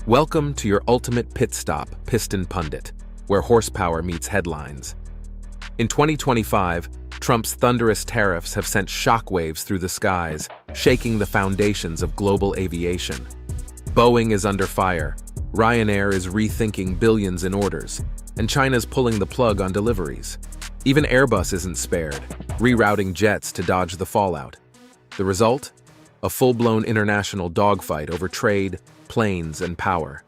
Welcome to your ultimate pit stop, Piston Pundit, where horsepower meets headlines. In 2025, Trump's thunderous tariffs have sent shockwaves through the skies, shaking the foundations of global aviation. Boeing is under fire, Ryanair is rethinking billions in orders, and China's pulling the plug on deliveries. Even Airbus isn't spared, rerouting jets to dodge the fallout. The result? A full-blown international dogfight over trade, planes, and power.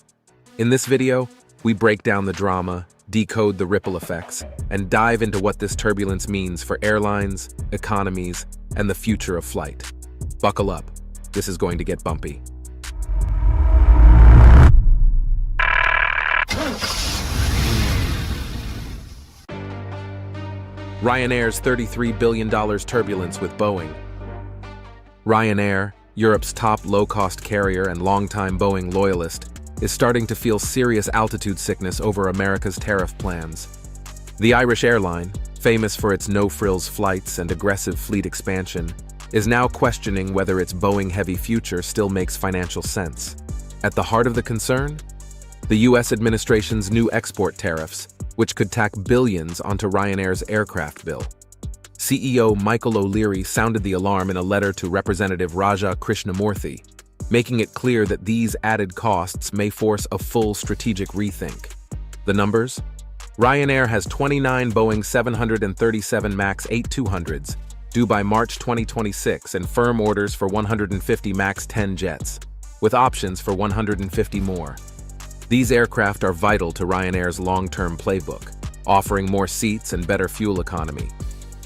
In this video, we break down the drama, decode the ripple effects, and dive into what this turbulence means for airlines, economies, and the future of flight. Buckle up, this is going to get bumpy. Ryanair's $33 billion turbulence with Boeing. Ryanair, Europe's top low-cost carrier and longtime Boeing loyalist, is starting to feel serious altitude sickness over America's tariff plans. The Irish airline, famous for its no-frills flights and aggressive fleet expansion, is now questioning whether its Boeing-heavy future still makes financial sense. At the heart of the concern? The U.S. administration's new export tariffs, which could tack billions onto Ryanair's aircraft bill. CEO Michael O'Leary sounded the alarm in a letter to Representative Raja Krishnamurthy, making it clear that these added costs may force a full strategic rethink. The numbers? Ryanair has 29 Boeing 737 MAX 8200s, due by March 2026, and firm orders for 150 MAX 10 jets, with options for 150 more. These aircraft are vital to Ryanair's long-term playbook, offering more seats and better fuel economy.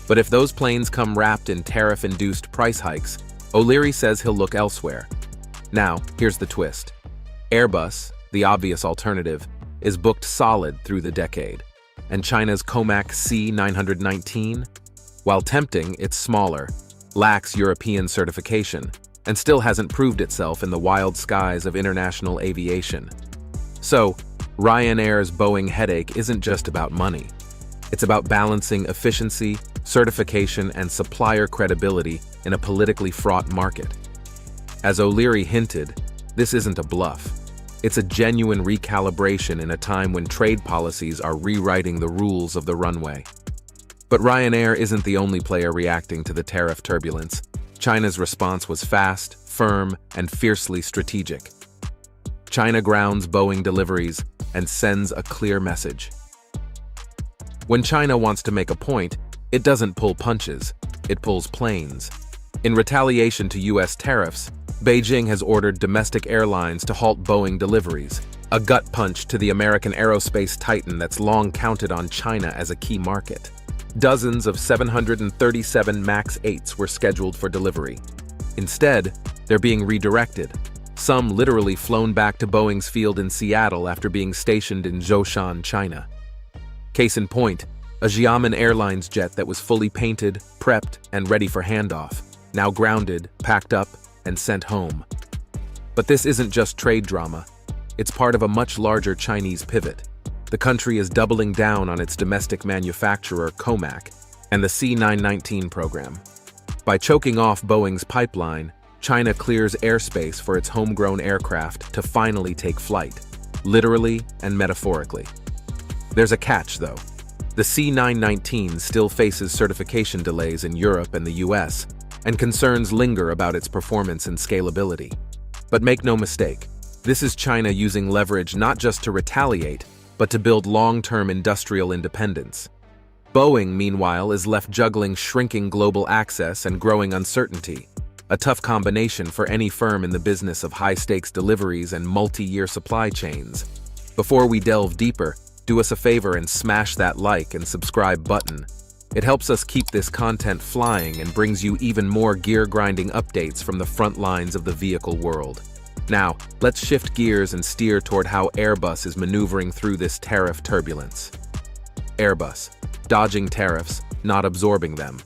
But if those planes come wrapped in tariff-induced price hikes, O'Leary says he'll look elsewhere. Now, here's the twist. Airbus, the obvious alternative, is booked solid through the decade, and China's Comac C919, while tempting, it's smaller, lacks European certification, and still hasn't proved itself in the wild skies of international aviation. So, Ryanair's Boeing headache isn't just about money. It's about balancing efficiency, certification, and supplier credibility in a politically fraught market. As O'Leary hinted, this isn't a bluff. It's a genuine recalibration in a time when trade policies are rewriting the rules of the runway. But Ryanair isn't the only player reacting to the tariff turbulence. China's response was fast, firm, and fiercely strategic. China grounds Boeing deliveries and sends a clear message. When China wants to make a point, it doesn't pull punches, it pulls planes. In retaliation to U.S. tariffs, Beijing has ordered domestic airlines to halt Boeing deliveries, a gut punch to the American aerospace titan that's long counted on China as a key market. Dozens of 737 MAX 8s were scheduled for delivery. Instead, they're being redirected, some literally flown back to Boeing's field in Seattle after being stationed in Zhoushan, China. Case in point, a Xiamen Airlines jet that was fully painted, prepped, and ready for handoff, now grounded, packed up, and sent home. But this isn't just trade drama. It's part of a much larger Chinese pivot. The country is doubling down on its domestic manufacturer, Comac, and the C919 program. By choking off Boeing's pipeline, China clears airspace for its homegrown aircraft to finally take flight, literally and metaphorically. There's a catch, though. The C919 still faces certification delays in Europe and the US, and concerns linger about its performance and scalability. But make no mistake, this is China using leverage not just to retaliate, but to build long-term industrial independence. Boeing, meanwhile, is left juggling shrinking global access and growing uncertainty, a tough combination for any firm in the business of high-stakes deliveries and multi-year supply chains. Before we delve deeper, do us a favor and smash that like and subscribe button. It helps us keep this content flying and brings you even more gear-grinding updates from the front lines of the vehicle world. Now, let's shift gears and steer toward how Airbus is maneuvering through this tariff turbulence. Airbus, dodging tariffs, not absorbing them.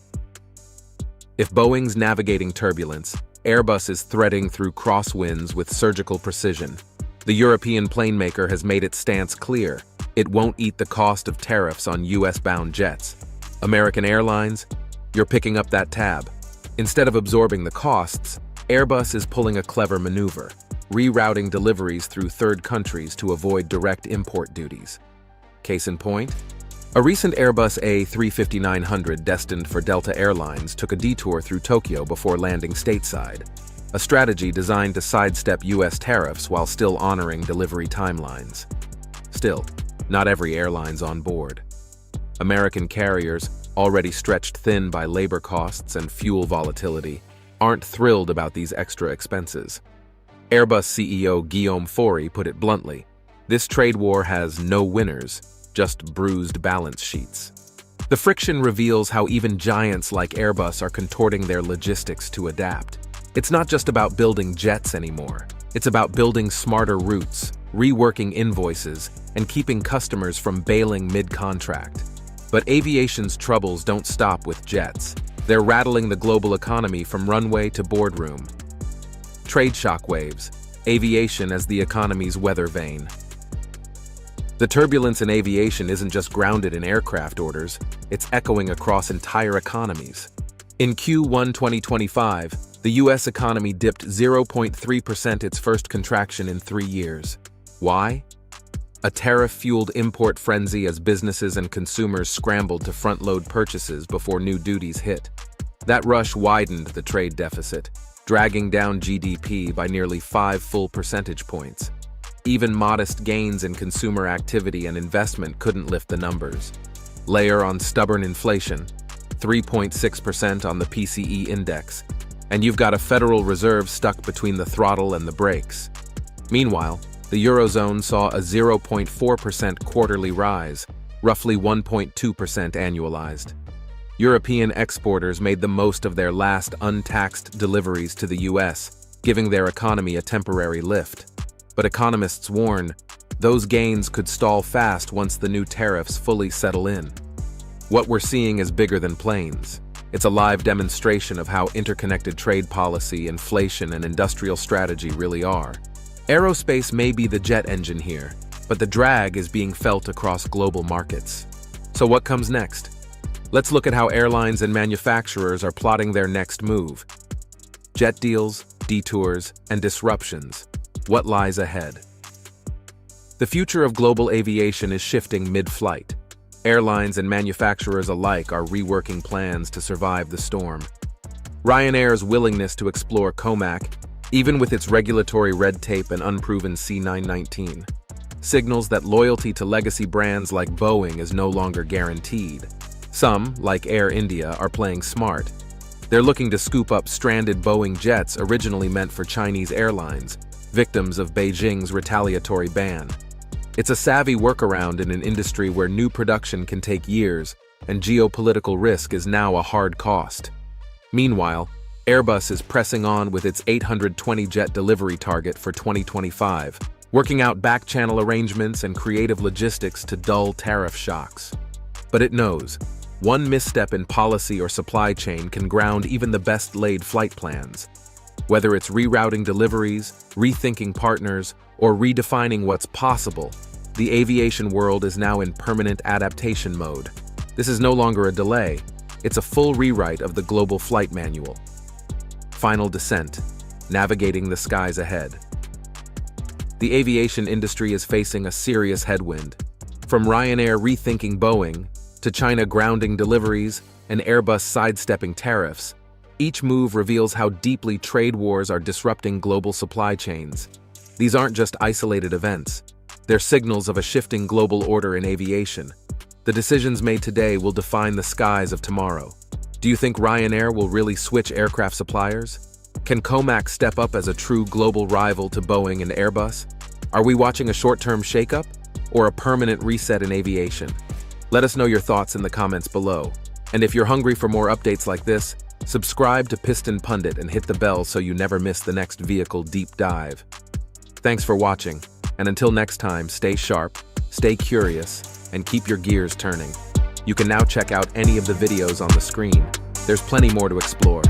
If Boeing's navigating turbulence, Airbus is threading through crosswinds with surgical precision. The European plane maker has made its stance clear. It won't eat the cost of tariffs on US-bound jets. American Airlines, you're picking up that tab. Instead of absorbing the costs, Airbus is pulling a clever maneuver. rerouting deliveries through third countries to avoid direct import duties. Case in point, a recent Airbus A350-900 destined for Delta Airlines took a detour through Tokyo before landing stateside, a strategy designed to sidestep U.S. tariffs while still honoring delivery timelines. Still, not every airline's on board. American carriers, already stretched thin by labor costs and fuel volatility, aren't thrilled about these extra expenses. Airbus CEO Guillaume Faury put it bluntly, "This trade war has no winners, just bruised balance sheets." The friction reveals how even giants like Airbus are contorting their logistics to adapt. It's not just about building jets anymore. It's about building smarter routes, reworking invoices, and keeping customers from bailing mid-contract. But aviation's troubles don't stop with jets. They're rattling the global economy from runway to boardroom. Trade shockwaves, aviation as the economy's weather vane. The turbulence in aviation isn't just grounded in aircraft orders, it's echoing across entire economies. In Q1 2025, the U.S. economy dipped 0.3%, its first contraction in 3 years. Why? A tariff-fueled import frenzy as businesses and consumers scrambled to front-load purchases before new duties hit. That rush widened the trade deficit, dragging down GDP by nearly 5 full percentage points. Even modest gains in consumer activity and investment couldn't lift the numbers. Layer on stubborn inflation, 3.6% on the PCE index, and you've got a Federal Reserve stuck between the throttle and the brakes. Meanwhile, the Eurozone saw a 0.4% quarterly rise, roughly 1.2% annualized. European exporters made the most of their last untaxed deliveries to the U.S., giving their economy a temporary lift. But economists warn, those gains could stall fast once the new tariffs fully settle in. What we're seeing is bigger than planes. It's a live demonstration of how interconnected trade policy, inflation, and industrial strategy really are. Aerospace may be the jet engine here, but the drag is being felt across global markets. So what comes next? Let's look at how airlines and manufacturers are plotting their next move. Jet deals, detours, and disruptions. What lies ahead? The future of global aviation is shifting mid-flight. Airlines and manufacturers alike are reworking plans to survive the storm. Ryanair's willingness to explore COMAC, even with its regulatory red tape and unproven C919, signals that loyalty to legacy brands like Boeing is no longer guaranteed. Some, like Air India, are playing smart. They're looking to scoop up stranded Boeing jets originally meant for Chinese airlines, victims of Beijing's retaliatory ban. It's a savvy workaround in an industry where new production can take years, and geopolitical risk is now a hard cost. Meanwhile, Airbus is pressing on with its 820 jet delivery target for 2025, working out back-channel arrangements and creative logistics to dull tariff shocks. But it knows, one misstep in policy or supply chain can ground even the best-laid flight plans. Whether it's rerouting deliveries, rethinking partners, or redefining what's possible, the aviation world is now in permanent adaptation mode. This is no longer a delay, it's a full rewrite of the global flight manual. Final descent, navigating the skies ahead. The aviation industry is facing a serious headwind. From Ryanair rethinking Boeing, to China grounding deliveries, and Airbus sidestepping tariffs, each move reveals how deeply trade wars are disrupting global supply chains. These aren't just isolated events. They're signals of a shifting global order in aviation. The decisions made today will define the skies of tomorrow. Do you think Ryanair will really switch aircraft suppliers? Can COMAC step up as a true global rival to Boeing and Airbus? Are we watching a short-term shakeup or a permanent reset in aviation? Let us know your thoughts in the comments below. And if you're hungry for more updates like this, subscribe to Piston Pundit and hit the bell so you never miss the next vehicle deep dive. Thanks for watching, and until next time, stay sharp, stay curious, and keep your gears turning. You can now check out any of the videos on the screen. There's plenty more to explore.